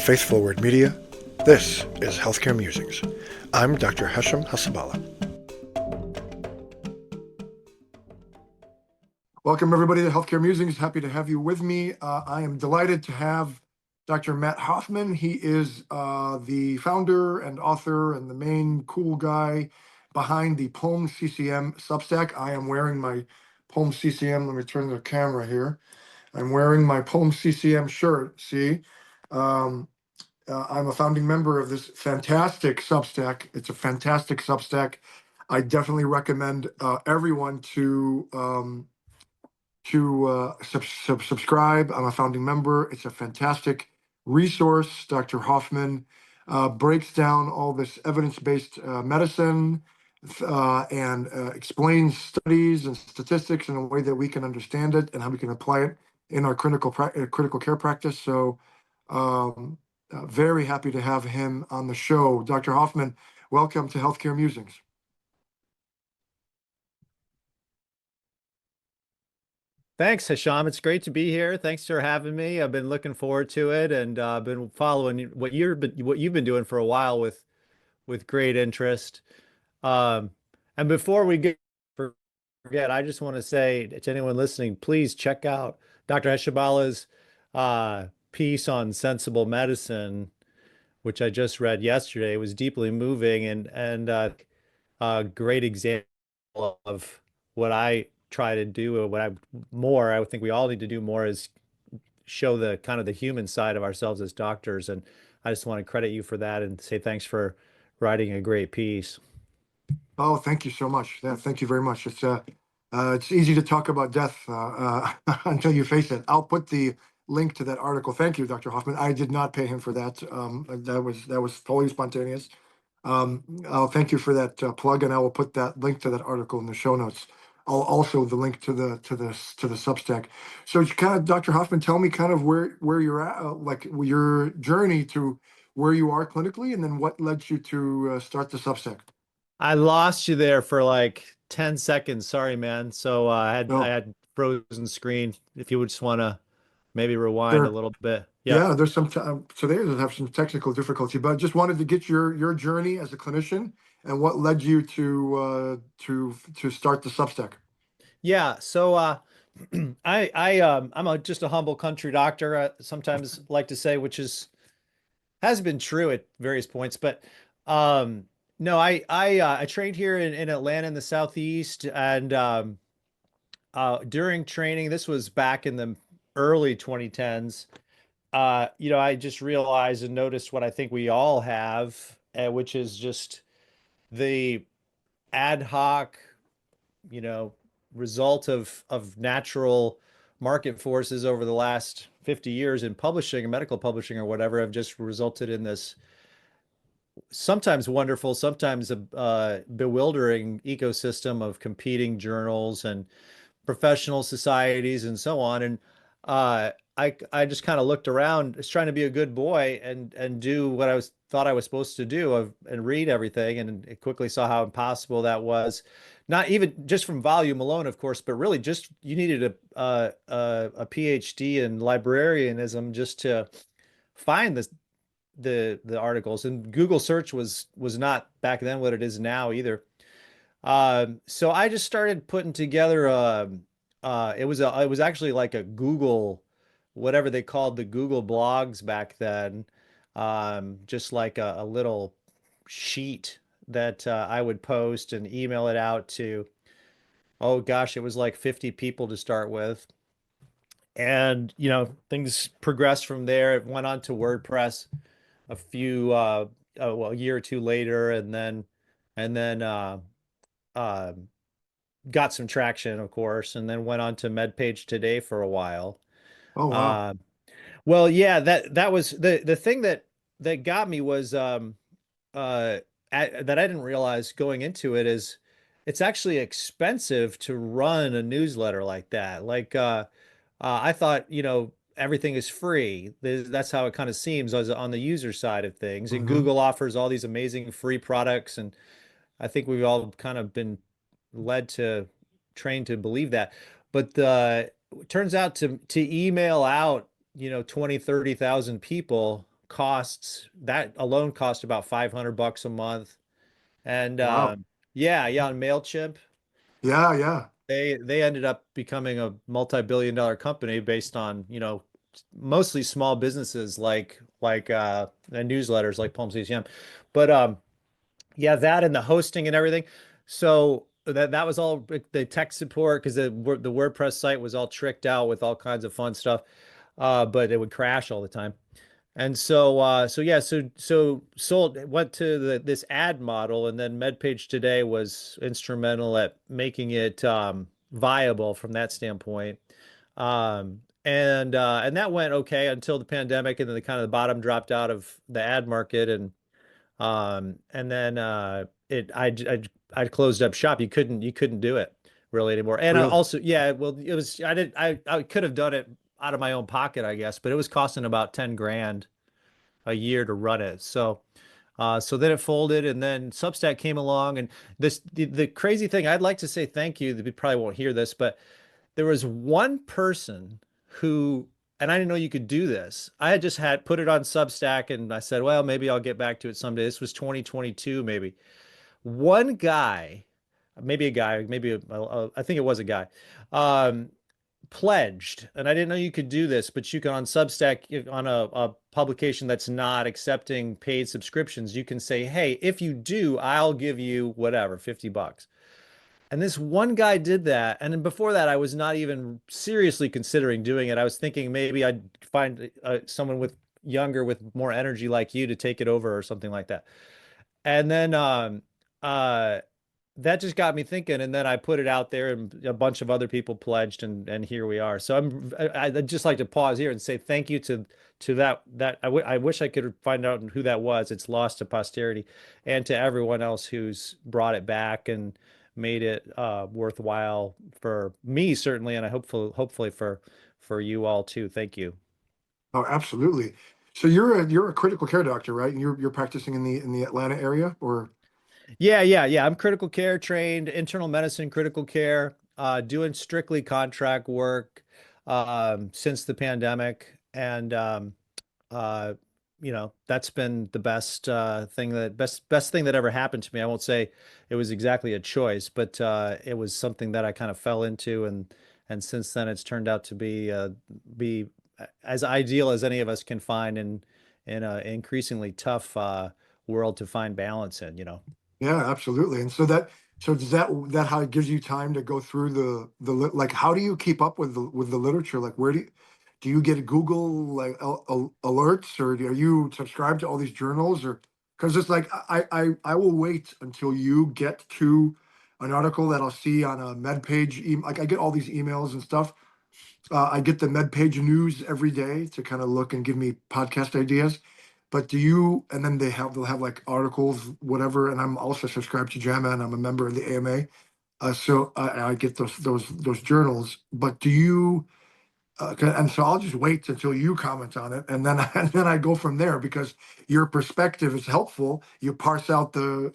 Faith-Forward Media. This is Healthcare Musings. I'm Dr. Hesham Hasabala. Welcome, everybody, to Healthcare Musings. Happy to have you with me. I am delighted to have Dr. Matt Hoffman. He is the founder and author and the main cool guy behind the PulmCCM Substack. I am wearing my PulmCCM. Let me turn the camera here. I'm wearing my PulmCCM shirt. See, I'm a founding member of this fantastic Substack. It's a fantastic Substack. I definitely recommend everyone to subscribe. I'm a founding member. It's a fantastic resource. Dr. Hoffman breaks down all this evidence-based medicine and explains studies and statistics in a way that we can understand it and how we can apply it in our critical care practice. So very happy to have him on the show. Dr. Hoffman, welcome to Healthcare Musings. Thanks, Hisham. It's great to be here. Thanks for having me. I've been looking forward to it, and been following what you've been doing for a while with great interest. Um, and before we forget, I just want to say to anyone listening, please check out Dr. Heshabala's piece on sensible medicine, which I just read yesterday. It was deeply moving and a great example of what I try to do. I think we all need to do more is show the kind of the human side of ourselves as doctors. And I just want to credit you for that and say thanks for writing a great piece. Oh, thank you so much. Yeah, thank you very much. It's easy to talk about death until you face it. I'll put the link to that article. Thank you, Dr. Hoffman. I did not pay him for that. That was totally spontaneous. I'll thank you for that plug, and I will put that link to that article in the show notes. I'll also the link to the Substack. So, kind of, Dr. Hoffman, tell me kind of where you're at, like your journey to where you are clinically, and then what led you to start the Substack. I lost you there for like 10 seconds. Sorry, man. So I No, had frozen screen. If you would just want to maybe rewind a sure. little bit. Yeah. Yeah, there's some today that have some technical difficulty, but just wanted to get your journey as a clinician and what led you to start the Substack. Yeah. So I'm just a humble country doctor. I sometimes like to say, which has been true at various points, but um no, I trained here in Atlanta in the Southeast, and during training, this was back in the early 2010s. I just realized and noticed what I think we all have, which is just the ad hoc, you know, result of natural market forces over the last 50 years in publishing and medical publishing or whatever have just resulted in this sometimes wonderful, sometimes bewildering ecosystem of competing journals and professional societies and so on. And I just kind of looked around, just trying to be a good boy and do what thought I was supposed to do and read everything, and quickly saw how impossible that was. Not even just from volume alone, of course, but really just you needed a PhD in librarianism just to find the articles. And Google search was not back then what it is now either. So I just started putting together it was actually like a Google, whatever they called the Google blogs back then. Just like a little sheet that I would post and email it out to, oh gosh, it was like 50 people to start with. And things progressed from there. It went on to WordPress a few well, a year or two later, and then uh got some traction, of course, and then went on to MedPage Today for a while. Oh, wow. Uh, well, yeah, that was the thing that got me was that I didn't realize going into it is it's actually expensive to run a newsletter like that. Like I thought, everything is free. That's how it kind of seems as on the user side of things. And Mm-hmm. Google offers all these amazing free products, and I think we've all kind of been led to trained to believe that. But it turns out to email out, 20, 30,000 people that alone cost about $500 a month. And Wow. yeah, on MailChimp, Yeah, yeah. they ended up becoming a multi-billion-dollar company based on, mostly small businesses like and newsletters like PulmCCM. But yeah, that and the hosting and everything. So that was all the tech support because the WordPress site was all tricked out with all kinds of fun stuff. But it would crash all the time. And so yeah, so sold went to this ad model, and then MedPage Today was instrumental at making it viable from that standpoint. And that went okay until the pandemic, and then the kind of the bottom dropped out of the ad market, and then I closed up shop. You couldn't do it really anymore. And Really. also, yeah, well, it was I could have done it out of my own pocket, I guess, but it was costing about 10 grand a year to run it. So then it folded, and then Substack came along, and the crazy thing, I'd like to say thank you. We probably won't hear this, but there was one person who, and I didn't know you could do this. I had just had put it on Substack, and I said, well, maybe I'll get back to it someday. This was 2022, maybe. One guy, maybe a guy, I think it was a guy, um, pledged, and I didn't know you could do this, but you can on Substack on a publication that's not accepting paid subscriptions, you can say, hey, if you do, I'll give you whatever, $50. And this one guy did that. And then before that, I was not even seriously considering doing it. I was thinking maybe I'd find someone with younger, with more energy like you to take it over or something like that. And then uh, that just got me thinking. And then I put it out there, and a bunch of other people pledged, and here we are. So I'd just like to pause here and say thank you to I wish I could find out who that was. It's lost to posterity, and to everyone else who's brought it back and made it worthwhile for me certainly, and I hopefully for you all too. Thank you. Oh, absolutely. So you're a critical care doctor, right? And you're practicing in the Atlanta area, or Yeah. I'm critical care trained, internal medicine, critical care, doing strictly contract work since the pandemic, and uh, that's been the best thing that ever happened to me. I won't say it was exactly a choice, but it was something that I kind of fell into, and since then it's turned out to be as ideal as any of us can find in an increasingly tough world to find balance in. yeah, absolutely. And so does that how it gives you time to go through like how do you keep up with the literature? Like where do you get Google like alerts, or are you subscribed to all these journals, or because it's like I will wait until you get to an article that I'll see on a med page. Like I get all these emails and stuff. I get the MedPage news every day to kind of look and give me podcast ideas. But do you? And then they'll have like articles, whatever. And I'm also subscribed to JAMA, and I'm a member of the AMA. So I get those journals. But do you? And so I'll just wait until you comment on it, and then and then I go from there because your perspective is helpful. You parse out the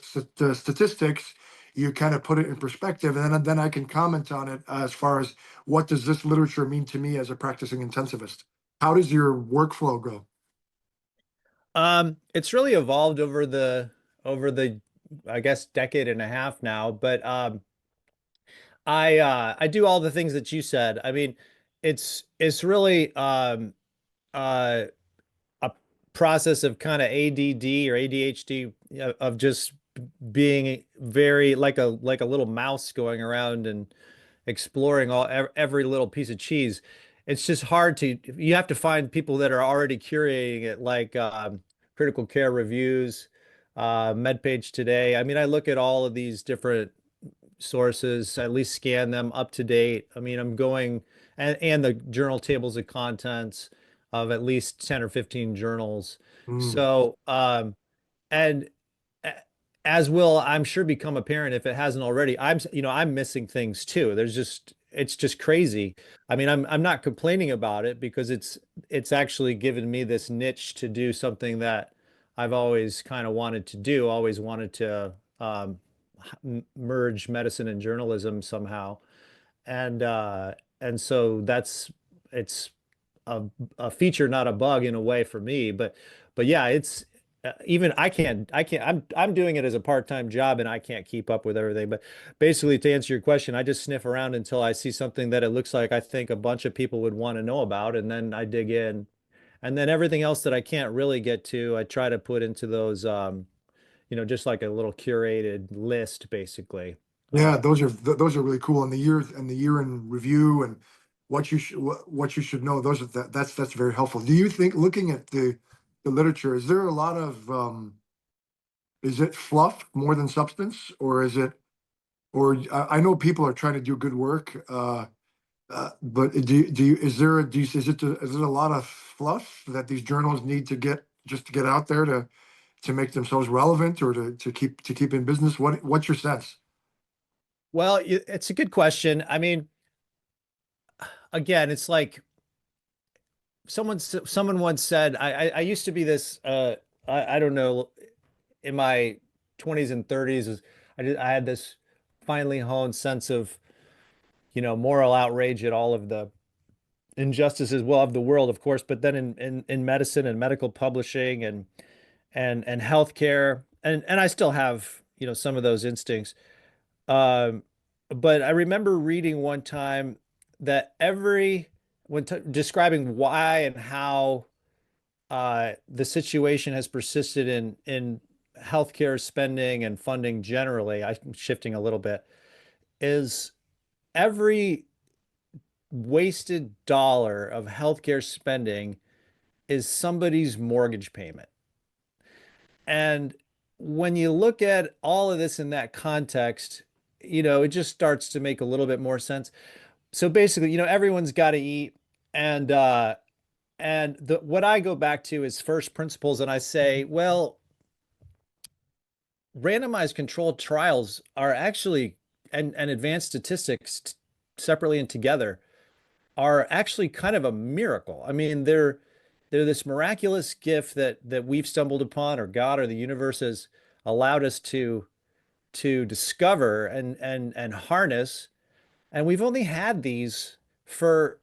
statistics, you kind of put it in perspective, and then I can comment on it as far as what does this literature mean to me as a practicing intensivist. How does your workflow go? It's really evolved over the I guess decade and a half now, but I do all the things that you said. I mean, it's really uh a process of kind of ADD or ADHD, of just being very like a little mouse going around and exploring every little piece of cheese. It's just hard to you have to find people that are already curating it, like Critical Care Reviews, MedPage Today. I mean, I look at all of these different sources, at least scan them up to date. I mean, I'm going and the journal tables of contents of at least 10 or 15 journals. Mm, So, and as will, I'm sure, become apparent if it hasn't already, I'm missing things too. It's just crazy. I mean, I'm not complaining about it because it's actually given me this niche to do something that I've always kind of wanted to do, always wanted to merge medicine and journalism somehow. And so it's a, a feature, not a bug in a way for me, But yeah, it's even I'm doing it as a part-time job and I can't keep up with everything. But basically, to answer your question, I just sniff around until I see something that it looks like I think a bunch of people would want to know about, and then I dig in. And then everything else that I can't really get to, I try to put into those, just like a little curated list, basically. Yeah, those are really cool. And the year in review and what you should know. That's very helpful. Do you think, looking at the literature, is there a lot of is it fluff more than substance, or is it, or I know people are trying to do good work, but is it a lot of fluff that these journals need to get, just to get out there to make themselves relevant, or to keep in business? What's your sense? Well, it's a good question. I mean, again, it's like someone once said, I used to be this, I don't know, in my 20s and 30s, I had this finely honed sense of, moral outrage at all of the injustices, well, of the world, of course, but then in medicine and medical publishing and healthcare, and I still have, some of those instincts. Um, but I remember reading one time that when describing why and how the situation has persisted in healthcare spending and funding generally, I'm shifting a little bit, is every wasted dollar of healthcare spending is somebody's mortgage payment. And when you look at all of this in that context, it just starts to make a little bit more sense. So basically, everyone's got to eat, and what I go back to is first principles, and I say, well, randomized controlled trials are actually, and advanced statistics separately and together, are actually kind of a miracle. I mean, they're this miraculous gift that we've stumbled upon, or God or the universe has allowed us to discover and harness. And we've only had these for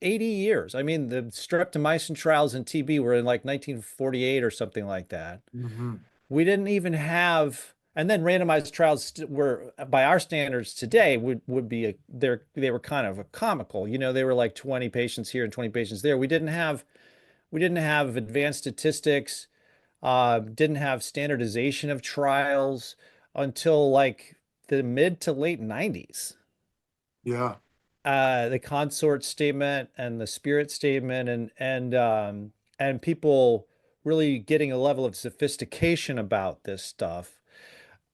80 years. I mean, the streptomycin trials and TB were in like 1948 or something like that. Hmm. We didn't even have, and then randomized trials were, by our standards today, would be they were kind of a comical. They were like 20 patients here and 20 patients there. We didn't have advanced statistics, didn't have standardization of trials until like the mid to late 90s. Yeah. The consort statement and the spirit statement, and people really getting a level of sophistication about this stuff.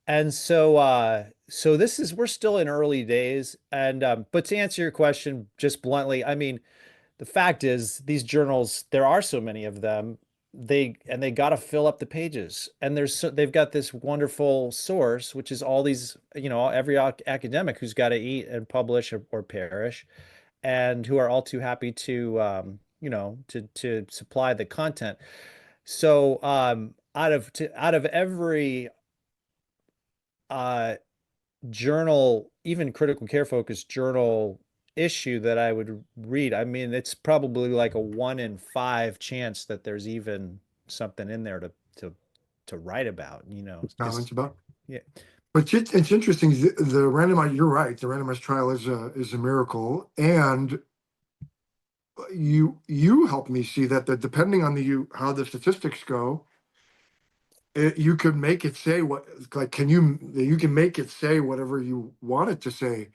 And so we're still in early days. And but to answer your question just bluntly, I mean, the fact is, these journals, there are so many of them, they got to fill up the pages. And they've got this wonderful source, which is all these, every academic who's got to eat and publish or perish, and who are all too happy to, to supply the content. So out of every uh, journal, even critical care focused journal issue that I would read, I mean, it's probably like a 1 in 5 chance that there's even something in there to write about, Comments because about. yeah. But it's interesting. The randomized, you're right. The randomized trial is a miracle, and you helped me see that depending on how the statistics go, you could make it say what, like, you can make it say whatever you want it to say,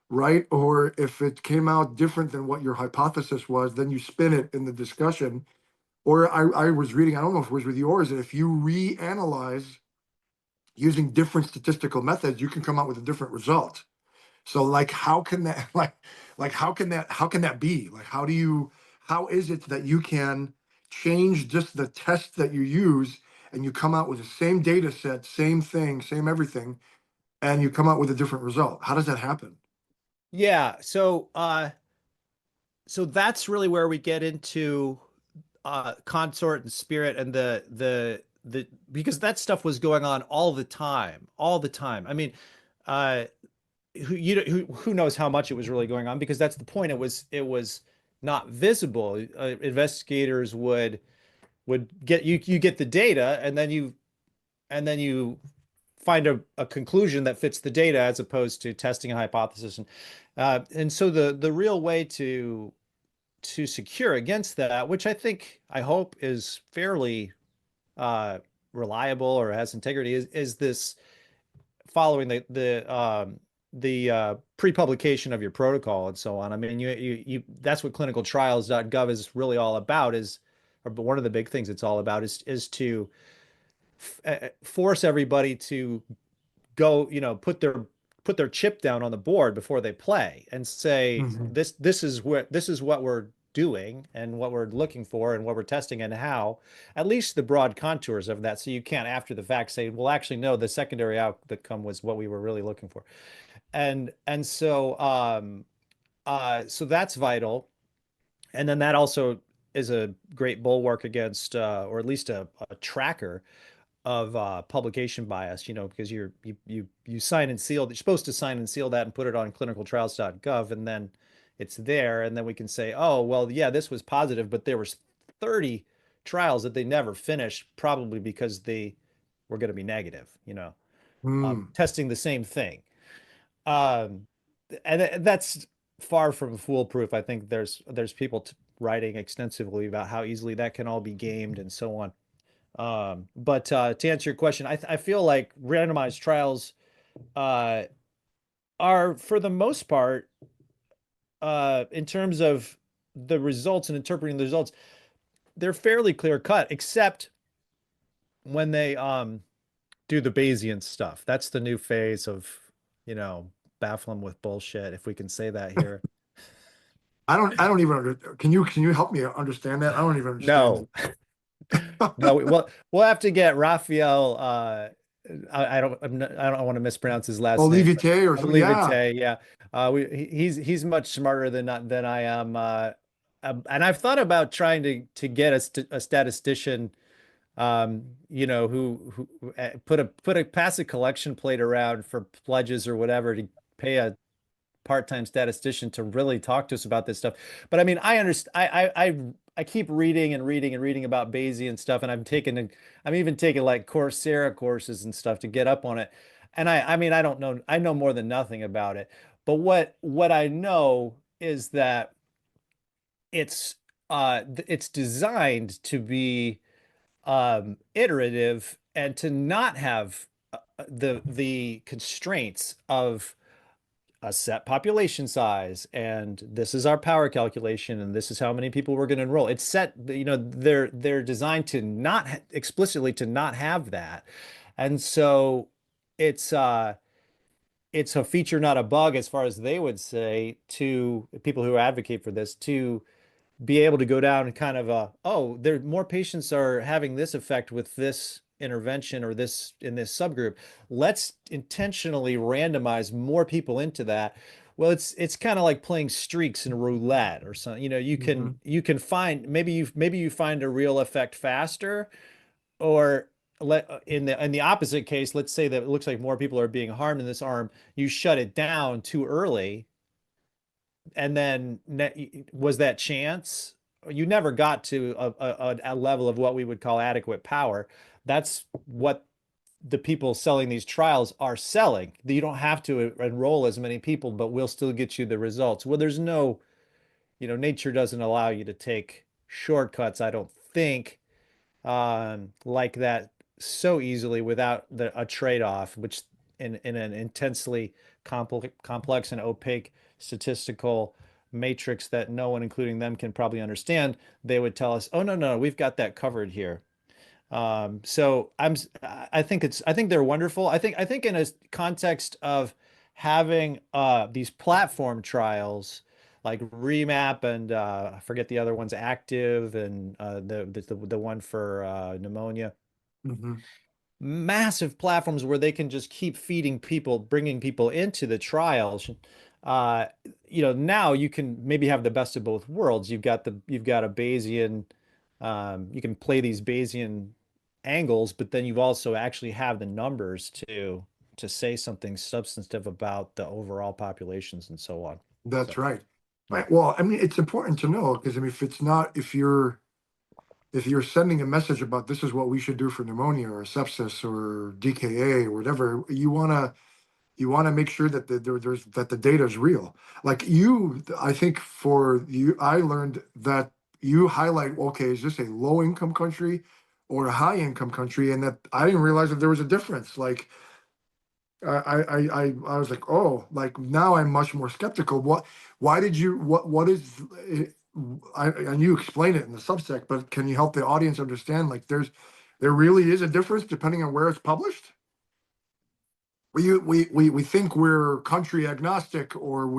right? Or if it came out different than what your hypothesis was, then you spin it in the discussion. Or I was reading, I don't know if it was with yours, that if you reanalyze using different statistical methods, you can come out with a different result. So like, how can that how can that be? Like, how is it that you can change just the test that you use, and you come out with the same data set, same thing, same everything, and you come out with a different result? How does that happen? Yeah, so that's really where we get into consort and spirit, and the because that stuff was going on all the time. I mean, uh who knows how much it was really going on, because that's the point. It was not visible. Investigators would would get you get the data, and then you find a conclusion that fits the data as opposed to testing a hypothesis. And so the real way to secure against that, which I hope is fairly uh, reliable or has integrity, is this following the pre-publication of your protocol and so on. I mean, you that's what clinicaltrials.gov is really all about, is, or one of the big things it's all about is to force everybody to go, put their chip down on the board before they play and say, Hmm. this is what we're doing and what we're looking for and what we're testing and how, at least the broad contours of that. So you can't after the fact say, well, actually, no, the secondary outcome was what we were really looking for. And so that's vital. And then that also is a great bulwark against, or at least a tracker of publication bias, because you sign and seal. You're supposed to sign and seal that and put it on clinicaltrials.gov, and then it's there, and then we can say, oh, well, yeah, this was positive, but there was 30 trials that they never finished, probably because they were going to be negative, Mm. testing the same thing. Um, and that's far from foolproof. I think there's people writing extensively about how easily that can all be gamed and so on. But to answer your question, I feel like randomized trials uh, are, for the most part, in terms of the results and interpreting the results, they're fairly clear cut, except when they do the Bayesian stuff. That's the new phase of, you know, baffle them with bullshit, if we can say that here. I don't even can you help me understand that? I don't even understand. No, no, we'll have to get Raphael. I don't want to mispronounce his last name. Olivier or something. Yeah. Olivete, yeah. He's much smarter than I am. And I've thought about trying to get a statistician, who put a pass a collection plate around for pledges or whatever to pay a part-time statistician to really talk to us about this stuff. But I mean, I understand. I keep reading and reading and reading about Bayesian stuff, and I'm even taking like Coursera courses and stuff to get up on it. And I mean, I don't know. I know more than nothing about it. But what I know is that it's designed to be iterative and to not have the constraints of a set population size, and this is our power calculation, and this is how many people we're going to enroll. It's set, they're designed to not explicitly to not have that. And so it's uh it's a feature, not a bug, as far as they would say, to people who advocate for this, to be able to go down and kind of oh, there more patients are having this effect with this intervention or this in this subgroup. Let's intentionally randomize more people into that. Well, it's kind of like playing streaks in roulette or something. Hmm. You can find, maybe you find a real effect faster, or in the opposite case, let's say that it looks like more people are being harmed in this arm, you shut it down too early, and then was that chance? You never got to a level of what we would call adequate power. That's what the people selling these trials are selling. You don't have to enroll as many people, but we'll still get you the results. Well, there's no, nature doesn't allow you to take shortcuts, I don't think, like that so easily without a trade-off, which in an intensely complex and opaque statistical matrix that no one, including them, can probably understand, they would tell us, oh, no, no, we've got that covered here. So I think they're wonderful. I think in a context of having these platform trials like Remap and I forget the other ones, Active, and the one for pneumonia, Hmm. massive platforms where they can just keep feeding people, bringing people into the trials. Uh, now you can maybe have the best of both worlds. You've got a Bayesian, you can play these Bayesian angles, but then you also actually have the numbers to say something substantive about the overall populations and so on. That's So right. yeah. Right. Well, I mean, it's important to know because I mean, if it's not, if you're if you're sending a message about this is what we should do for pneumonia or sepsis or DKA or whatever, you want to make sure that there's that the data is real. Like you, I think for you, I learned that you highlight, okay, is this a low income country or a high income country? And that I didn't realize that there was a difference. Like I was like, oh, like now I'm much more skeptical. Why did you, what is, and you explain it in the Substack, but can you help the audience understand, like there really is a difference depending on where it's published? We think we're country agnostic, or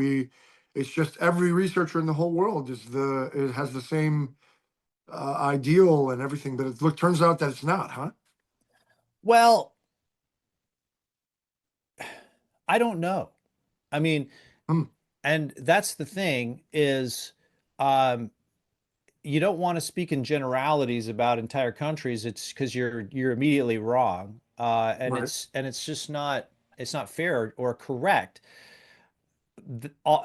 it's just every researcher in the whole world it has the same ideal and everything, but turns out that it's not, huh? Well, I don't know. I mean, Hmm, and that's the thing is, um, you don't want to speak in generalities about entire countries. It's because you're immediately wrong, and right. it's just not it's not fair or correct.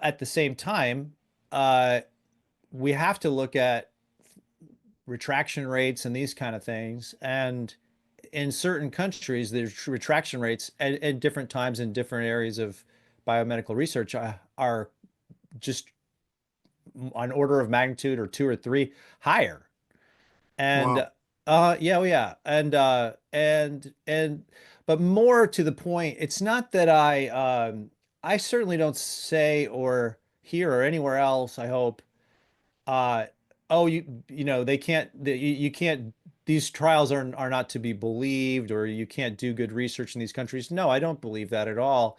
At the same time, uh, we have to look at retraction rates and these kind of things. And in certain countries, there's retraction rates at different times in different areas of biomedical research are just an order of magnitude or two or three higher. And Wow. yeah, oh, yeah. And but more to the point, it's not that I certainly don't say or hear or anywhere else, I hope, uh oh, they can't you can't, these trials are not to be believed, or you can't do good research in these countries. No, I don't believe that at all.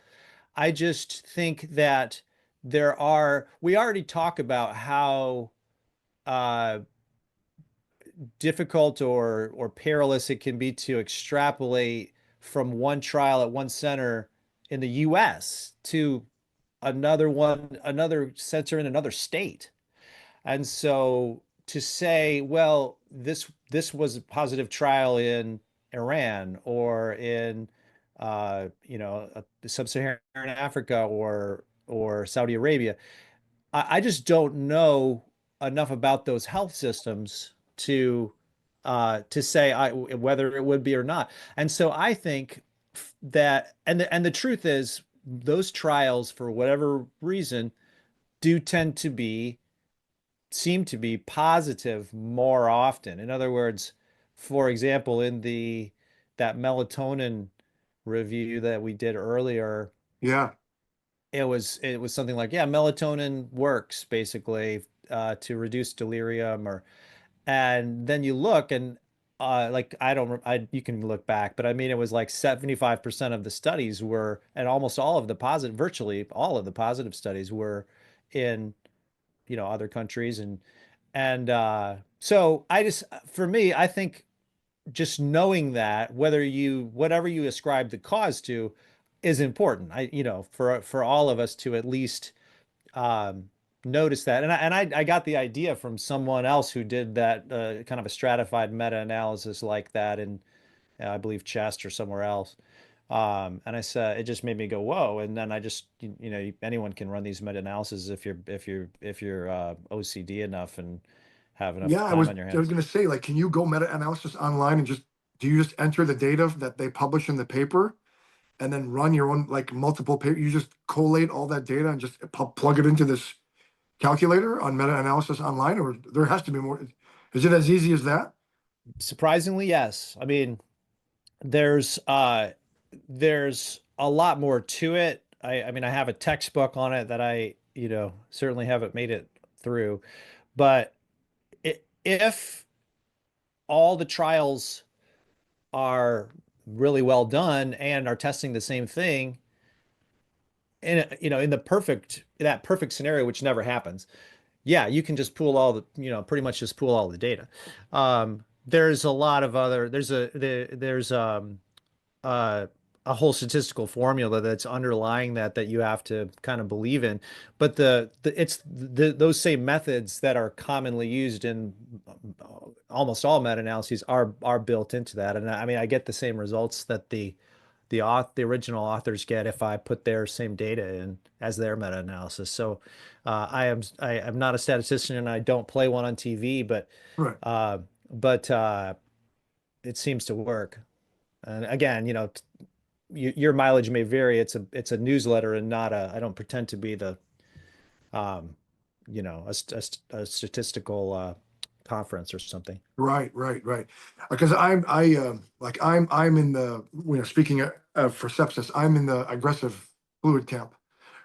I just think that we already talk about how uh difficult or perilous it can be to extrapolate from one trial at one center in the US to another center in another state. And so to say, well, this was a positive trial in Iran or in sub-Saharan Africa or Saudi Arabia, I just don't know enough about those health systems to say whether it would be or not. And so I think that, and the truth is, those trials, for whatever reason, do tend to seem to be positive more often. In other words, for example, in the that melatonin review that we did earlier, Yeah. it was something like, yeah, melatonin works basically to reduce delirium, or and then you look and like I don't I you can look back, but I mean it was like 75% of the studies were, and almost all of the positive, virtually all of the positive studies were in other countries. And so I just, for me, I think just knowing that, whatever you ascribe the cause to is important. For all of us to at least um, notice that. And I got the idea from someone else who did that kind of a stratified meta-analysis like that in, I believe, Chest or somewhere else. And I said, it just made me go, whoa. And then I just, anyone can run these meta-analyses if you're OCD enough and have enough Yeah, I time was on your I was hands. gonna say, like, can you go meta-analysis online and do you just enter the data that they publish in the paper and then run your own, like, multiple paper? You just collate all that data and just plug it into this calculator on meta-analysis online, or there has to be more. Is it as easy as that? Surprisingly, yes. I mean, there's a lot more to it. I mean, I have a textbook on it that I, certainly haven't made it through. But if all the trials are really well done and are testing the same thing, in that perfect scenario, which never happens, yeah, you can just pool all the, pretty much just pool all the data. There's a lot of other, there's uh, a whole statistical formula that's underlying that you have to kind of believe in. But those same methods that are commonly used in almost all meta-analyses are built into that. And I mean, I get the same results that the original authors get if I put their same data in as their meta-analysis. So I am not a statistician and I don't play one on TV, but Right. uh, but it seems to work. And again, your mileage may vary. It's a newsletter and not a. I don't pretend to be the um, a statistical conference or something. Right, right, right. Because I'm in the, speaking for sepsis, I'm in the aggressive fluid camp,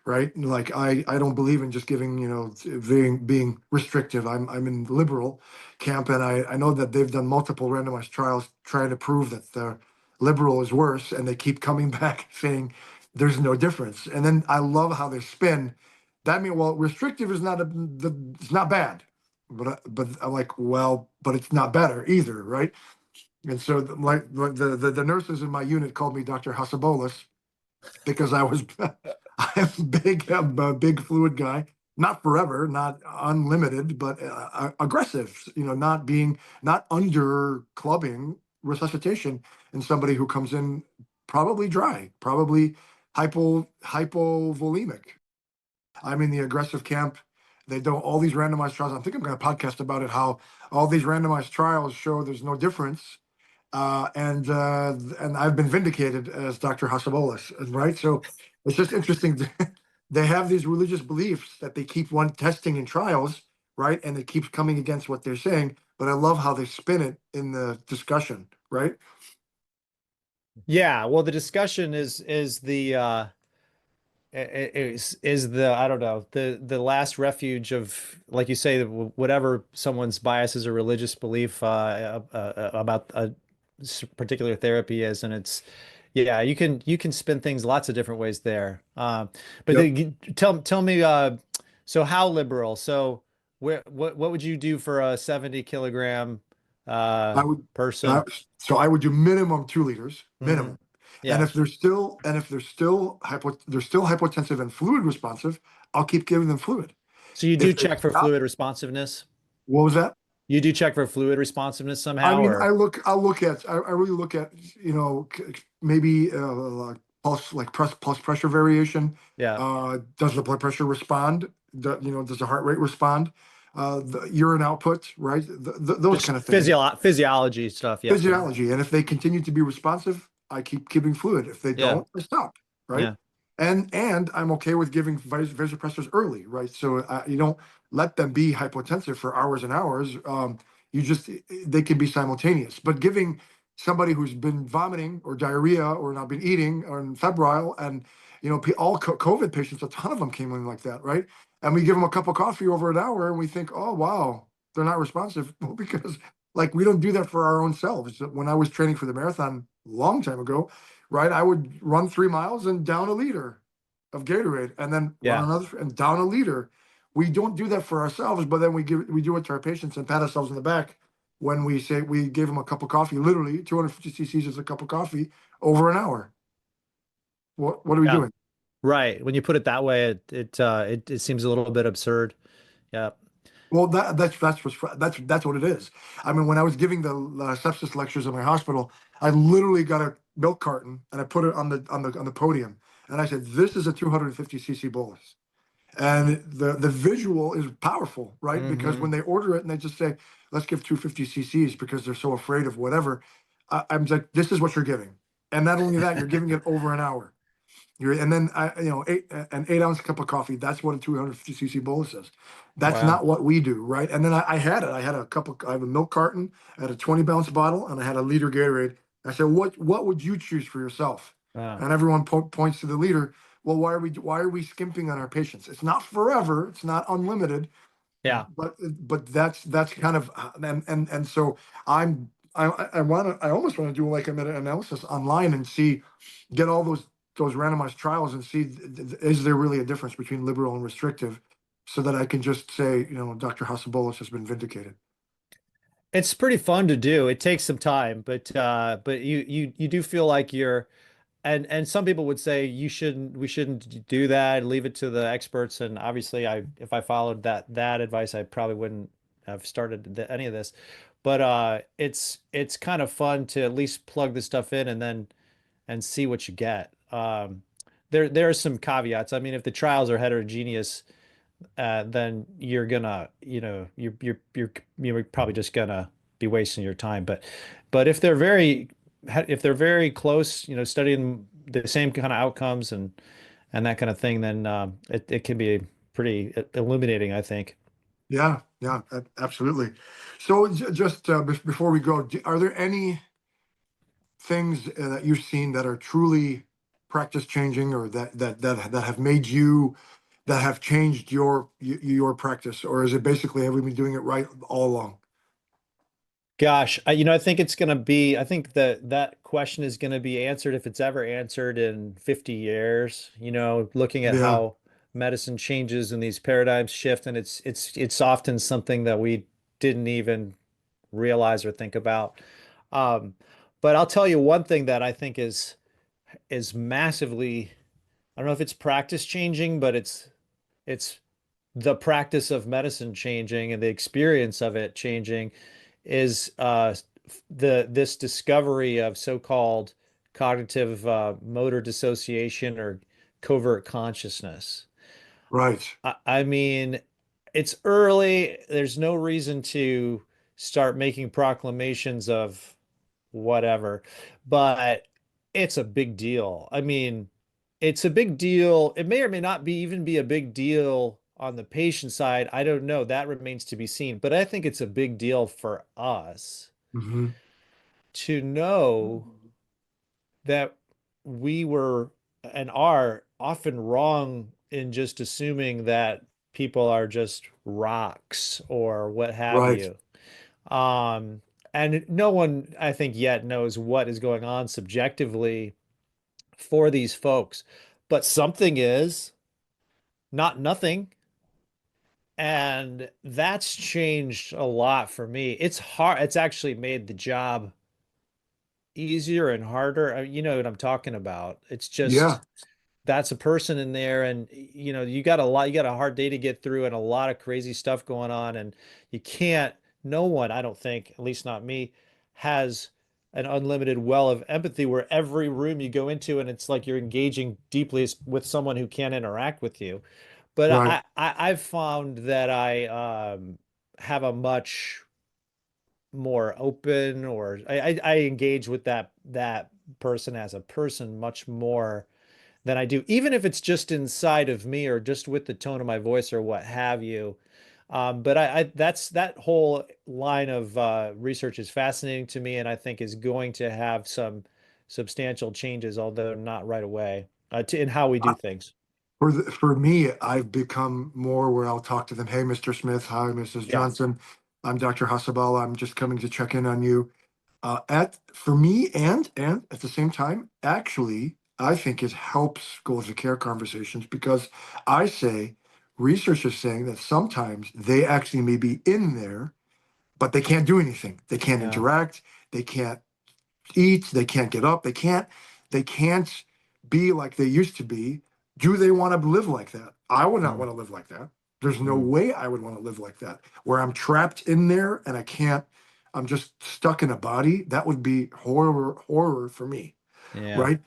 right? Like I don't believe in just giving, being restrictive. I'm in the liberal camp, and I know that they've done multiple randomized trials trying to prove that the liberal is worse, and they keep coming back saying there's no difference. And then I love how they spin. That means, well, restrictive is it's not bad, but I'm like, well, but it's not better either, right? And so the nurses in my unit called me Dr. Hasabolis because I'm big, I'm a big fluid guy. Not forever, not unlimited, but aggressive. Not under clubbing resuscitation in somebody who comes in probably dry, probably hypovolemic. I'm in the aggressive camp. They do all these randomized trials. I think I'm going to podcast about it. How all these randomized trials show there's no difference, and I've been vindicated as Dr. Hasabolis, right? So it's just interesting. They have these religious beliefs that they keep one testing in trials, right? And it keeps coming against what they're saying. But I love how they spin it in the discussion, right? Yeah, well, the discussion is the is the I don't know the last refuge of, like you say, whatever someone's biases or religious belief about a particular therapy is, and it's yeah, you can spin things lots of different ways there. But Yep. tell me, so how liberal? So what would you do for a 70 kilogram I would, uh, person? so I would do minimum 2 liters, Hmm. minimum. And Yeah. if they're still hypotensive and fluid responsive, I'll keep giving them fluid. So you do If they check for stop, fluid responsiveness? what was that? You do check for fluid responsiveness I somehow, mean, or I really look at, maybe like pulse pressure variation. yeah, Does the blood pressure respond? Does the heart rate respond? The urine output, right? Those just kind of things. physiology stuff. Yeah, Physiology. And if they continue to be responsive, I keep giving fluid. If they yeah, don't, I stop, right? yeah, And I'm okay with giving vasopressors early, right? So you don't let them be hypotensive for hours and hours. You just they can be simultaneous. But giving somebody who's been vomiting or diarrhea or not been eating or febrile, and all COVID patients, a ton of them came in like that, right? And we give them a cup of coffee over an hour, and we think, oh wow, they're not responsive. Well, because like we don't do that for our own selves. When I was training for the marathon a long time ago, right, I would run 3 miles and down a liter of Gatorade, and then run yeah. another and down a liter. We don't do that for ourselves, but then we do it to our patients and pat ourselves on the back when we say we gave them a cup of coffee. Literally, 250 cc's is a cup of coffee over an hour. What are we Yeah. doing? Right. When you put it that way, it seems a little bit absurd. Yeah. Well, that's what it is. I mean, when I was giving the sepsis lectures in my hospital, I literally got a milk carton and I put it on the podium, and I said, "This is a 250 cc bolus." And the visual is powerful, right? Because Hmm. when they order it and they just say, "Let's give 250 cc's," because they're so afraid of whatever, I'm like, "This is what you're giving," and not only that, you're giving it over an hour. And then an 8 ounce cup of coffee. That's what a 250 cc bolus is. That's Wow. not what we do, right? And then I had it. I had a cup of. I have a milk carton. I had a 20 ounce bottle, and I had a liter Gatorade. I said, "What would you choose for yourself?" Wow. And everyone points to the liter. Well, why are we skimping on our patients? It's not forever. It's not unlimited, Yeah. but that's kind of and so I almost want to do like a meta analysis online and see, get all those randomized trials and see, is there really a difference between liberal and restrictive, so that I can just say, Dr. Hasabolis has been vindicated. It's pretty fun to do. It takes some time, but you do feel like you're and some people would say we shouldn't do that, leave it to the experts. And obviously if I followed that advice, I probably wouldn't have started any of this. But it's kind of fun to at least plug this stuff in and then and see what you get. There are some caveats. I mean, if the trials are heterogeneous, then you're gonna, you're probably just gonna be wasting your time. But if they're very close, you know, studying the same kind of outcomes and that kind of thing, then it can be pretty illuminating, I think. Yeah, yeah, absolutely. So just before we go, are there any things that you've seen that are truly practice changing, or that have made you, that have changed your practice, or is it basically have we been doing it right all along? Gosh, I think it's going to be, I think that that question is going to be answered if it's ever answered in 50 years, looking at Yeah, how medicine changes and these paradigms shift. And it's often something that we didn't even realize or think about. Um, but I'll tell you one thing that I think is massively, I don't know if it's practice changing, but it's the practice of medicine changing and the experience of it changing is this discovery of so-called cognitive motor dissociation or covert consciousness. right, I mean, it's early. There's no reason to start making proclamations of whatever, but it's a big deal. I mean, it's a big deal. It may or may not be even be a big deal on the patient side. I don't know. That remains to be seen. But I think it's a big deal for us hmm to know that we were and are often wrong in just assuming that people are just rocks or what have right, you. Um, and no one, I think, yet knows what is going on subjectively for these folks, but something is, not nothing. And that's changed a lot for me. It's hard. It's actually made the job easier and harder. You know what I'm talking about. It's yeah, just that's a person in there, and you got you got a hard day to get through and a lot of crazy stuff going on, and you can't, no one, I don't think, at least not me, has an unlimited well of empathy where every room you go into and it's like you're engaging deeply with someone who can't interact with you. But right. I've found that I have a much more open, or I engage with that person as a person much more than I do, even if it's just inside of me or just with the tone of my voice or what have you. But that's that whole line of research is fascinating to me, and I think is going to have some substantial changes, although not right away, in how we do things. For me, I've become more where I'll talk to them. Hey, Mr. Smith. Hi, Mrs. Yeah, Johnson. I'm Dr. Hasabala. I'm just coming to check in on you. At for me, and at the same time, actually, I think it helps goals of care conversations, because I say research is saying that sometimes they actually may be in there, but they can't do anything. They can't yeah, interact. They can't eat, they can't get up, they can't be like they used to be. Do they want to live like that? I would not mm, want to live like that. There's no mm, way I would want to live like that, where I'm trapped in there and I can't, I'm just stuck in a body. That would be horror for me, yeah, right?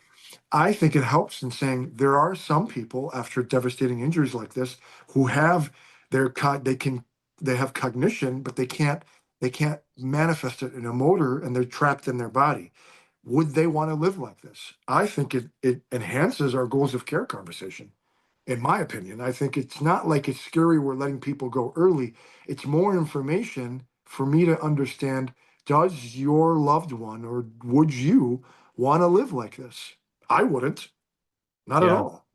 I think it helps in saying there are some people after devastating injuries like this who have they can, they have cognition, but they can't manifest it in a motor, and they're trapped in their body. Would they want to live like this? I think it enhances our goals of care conversation. In my opinion, I think it's not like it's scary we're letting people go early. It's more information for me to understand, does your loved one, or would you want to live like this? I wouldn't, not at yeah, all.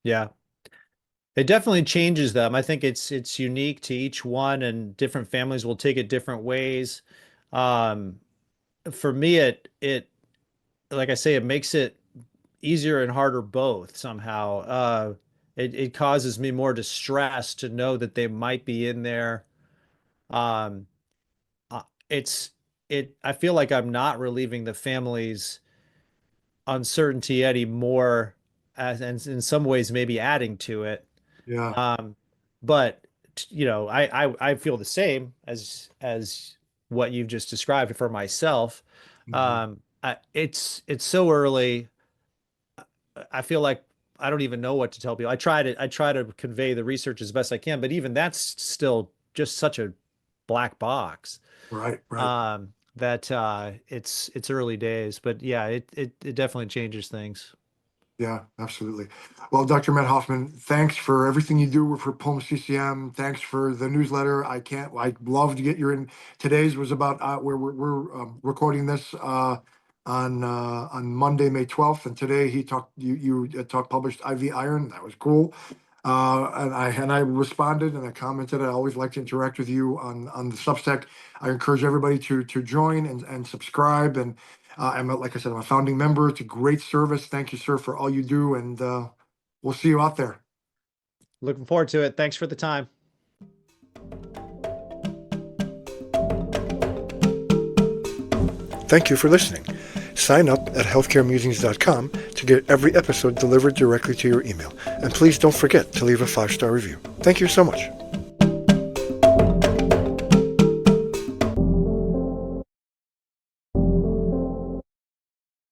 yeah. It definitely changes them. I think it's unique to each one, and different families will take it different ways. Um, for me, it like I say, it makes it easier and harder both somehow. It causes me more distress to know that they might be in there. Um, it's it. I feel like I'm not relieving the family's uncertainty anymore, and in some ways maybe adding to it. Yeah. Um, but I feel the same as what you've just described for myself. Mhm. It's so early. I feel like I don't even know what to tell people. I try to convey the research as best I can, but even that's still just such a black box. Right, right. That it's early days, but yeah, it definitely changes things. Yeah, absolutely. Well, Dr. Matt Hoffman, thanks for everything you do for PulmCCM. Thanks for the newsletter. I love to get your in. Today's was about where we're recording this on Monday, May 12th. And today you talked published IV iron. That was cool. And I responded and I commented. I always like to interact with you on the Substack. I encourage everybody to join and subscribe. And like I said, I'm a founding member. It's a great service. Thank you, sir, for all you do. And we'll see you out there. Looking forward to it. Thanks for the time. Thank you for listening. Sign up at healthcaremusings.com to get every episode delivered directly to your email. And please don't forget to leave a 5-star review. Thank you so much.